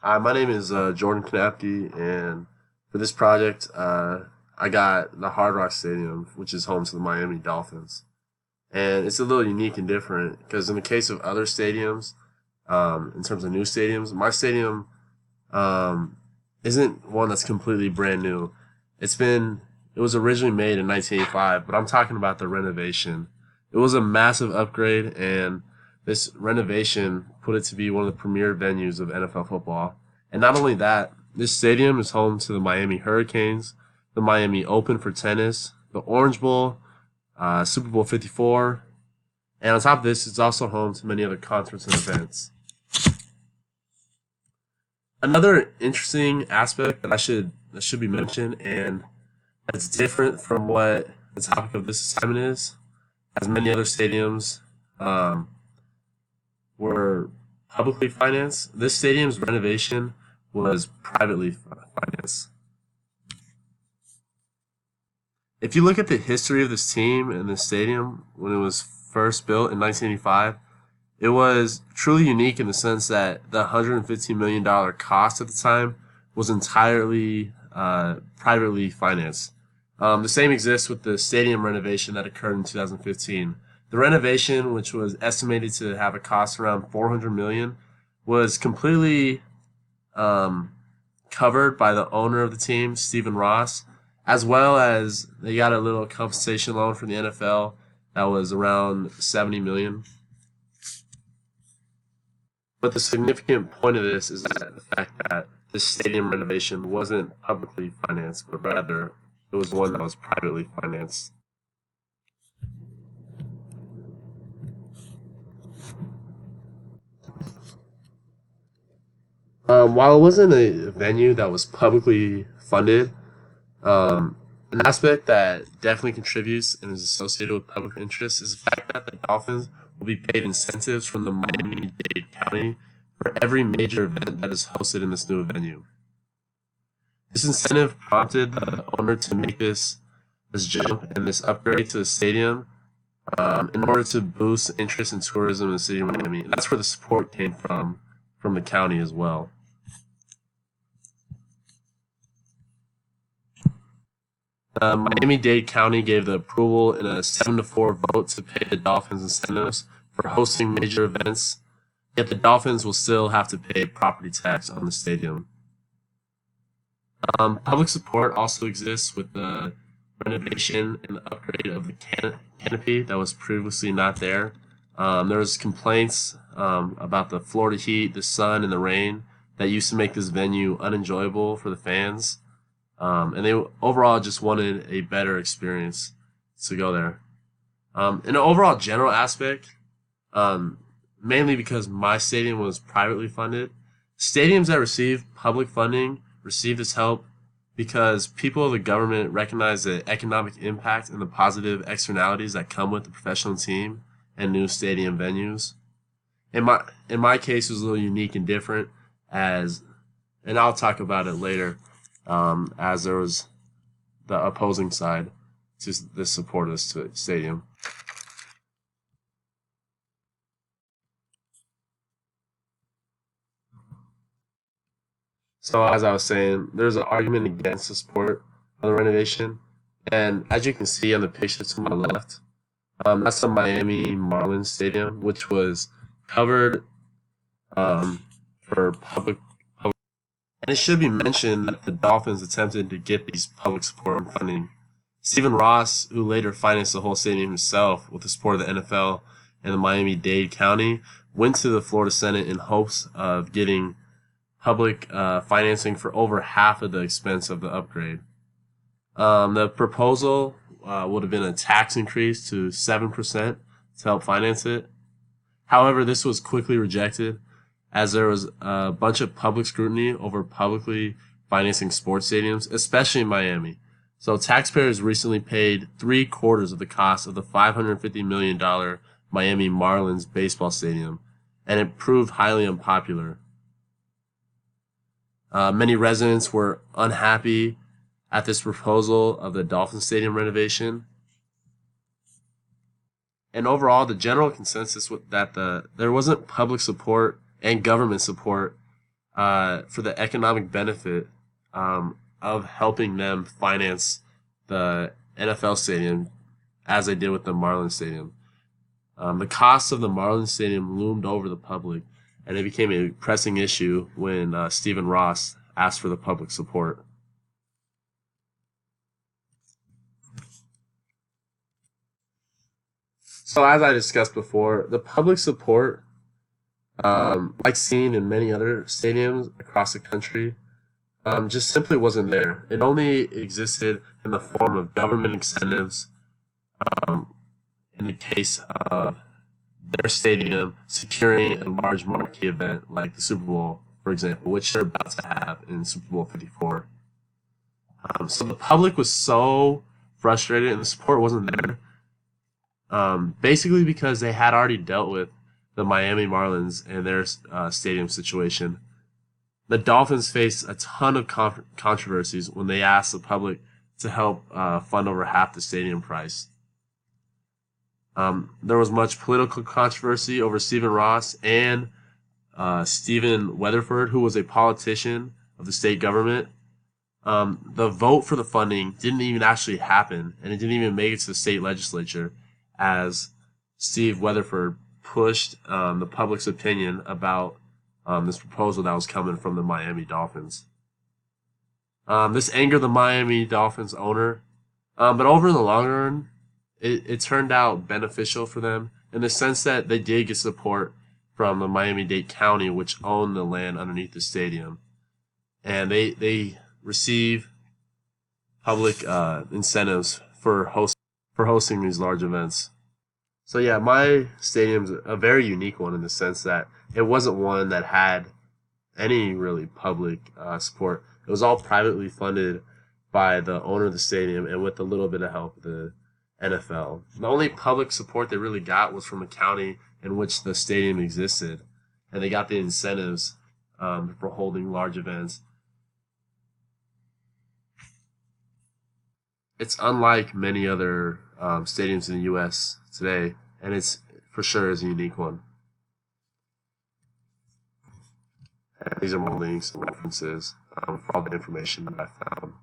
Hi, my name is Jordan Knapke, and for this project, I got the Hard Rock Stadium, which is home to the Miami Dolphins. And it's a little unique and different because in the case of other stadiums, in terms of new stadiums, my stadium um, isn't one that's completely brand new. It's been it was originally made in 1985, but I'm talking about the renovation. It was a massive upgrade, and this renovation put it to be one of the premier venues of NFL football. And not only that, this stadium is home to the Miami Hurricanes, the Miami Open for tennis, the Orange Bowl, Super Bowl 54, and on top of this, it's also home to many other concerts and events. Another interesting aspect that should be mentioned, and that's different from what the topic of this assignment is, as many other stadiums um, were publicly financed. This stadium's renovation was privately financed. If you look at the history of this team and this stadium when it was first built in 1985, it was truly unique in the sense that the $115 million cost at the time was entirely privately financed. The same exists with the stadium renovation that occurred in 2015. The renovation, which was estimated to have a cost around 400 million, dollars, was completely um, covered by the owner of the team, Stephen Ross, as well as they got a little compensation loan from the NFL that was around 70 million. But the significant point of this is that the fact that this stadium renovation wasn't publicly financed, but rather it was one that was privately financed. While it wasn't a venue that was publicly funded, Um, an aspect that definitely contributes and is associated with public interest is the fact that the Dolphins will be paid incentives from the Miami-Dade County for every major event that is hosted in this new venue. This incentive prompted the owner to make this jump and this upgrade to the stadium in order to boost interest in tourism in the city of Miami. And that's where the support came from the county as well. Miami-Dade County gave the approval in a 7-4 vote to pay the Dolphins incentives for hosting major events, yet the Dolphins will still have to pay property tax on the stadium. Public support also exists with the renovation and the upgrade of the canopy that was previously not there. There was complaints about the Florida heat, the sun, and the rain that used to make this venue unenjoyable for the fans. And they overall just wanted a better experience to go there. In an overall general aspect, um, mainly because my stadium was privately funded, stadiums that receive public funding receive this help because people of the government recognize the economic impact and the positive externalities that come with the professional team and new stadium venues. In my in my case, it was a little unique and different, as and I'll talk about it later, as there was the opposing side to the support of the stadium. So as I was saying, there's an argument against the support of the renovation, and as you can see on the picture to my left, that's the Miami Marlins Stadium, which was covered um, for public. And it should be mentioned that the Dolphins attempted to get these public support and funding. Stephen Ross, who later financed the whole stadium himself with the support of the NFL and the Miami-Dade County, went to the Florida Senate in hopes of getting public financing for over half of the expense of the upgrade. The proposal would have been a tax increase to 7% to help finance it. However, this was quickly rejected as there was a bunch of public scrutiny over publicly financing sports stadiums, especially in Miami. So taxpayers recently paid three-quarters of the cost of the $550 million Miami Marlins baseball stadium, and it proved highly unpopular. Many residents were unhappy at this proposal of the Dolphin Stadium renovation, and overall, the general consensus was that there wasn't public support and government support for the economic benefit of helping them finance the NFL stadium as they did with the Marlins Stadium. The cost of the Marlins Stadium loomed over the public, and it became a pressing issue when Stephen Ross asked for the public support. So, as I discussed before, the public support, like seen in many other stadiums across the country, just simply wasn't there. It only existed in the form of government incentives um, in the case of their stadium securing a large marquee event like the Super Bowl, for example, which they're about to have in Super Bowl 54. So the public was so frustrated and the support wasn't there, basically because they had already dealt with the Miami Marlins and their stadium situation. The Dolphins faced a ton of controversies when they asked the public to help fund over half the stadium price. There was much political controversy over Stephen Ross and Stephen Weatherford, who was a politician of the state government. The vote for the funding didn't even actually happen, and it didn't even make it to the state legislature, as Steve Weatherford pushed the public's opinion about this proposal that was coming from the Miami Dolphins. This angered the Miami Dolphins owner, but over in the long run, it turned out beneficial for them in the sense that they did get support from the Miami-Dade County, which owned the land underneath the stadium, and they receive public incentives for hosting these large events. So yeah, my stadium's a very unique one in the sense that it wasn't one that had any really public support. It was all privately funded by the owner of the stadium and with a little bit of help of the NFL. The only public support they really got was from the county in which the stadium existed, and they got the incentives for holding large events. It's unlike many other stadiums in the U.S. today, and it's for sure is a unique one. And these are my links and references for all the information that I found.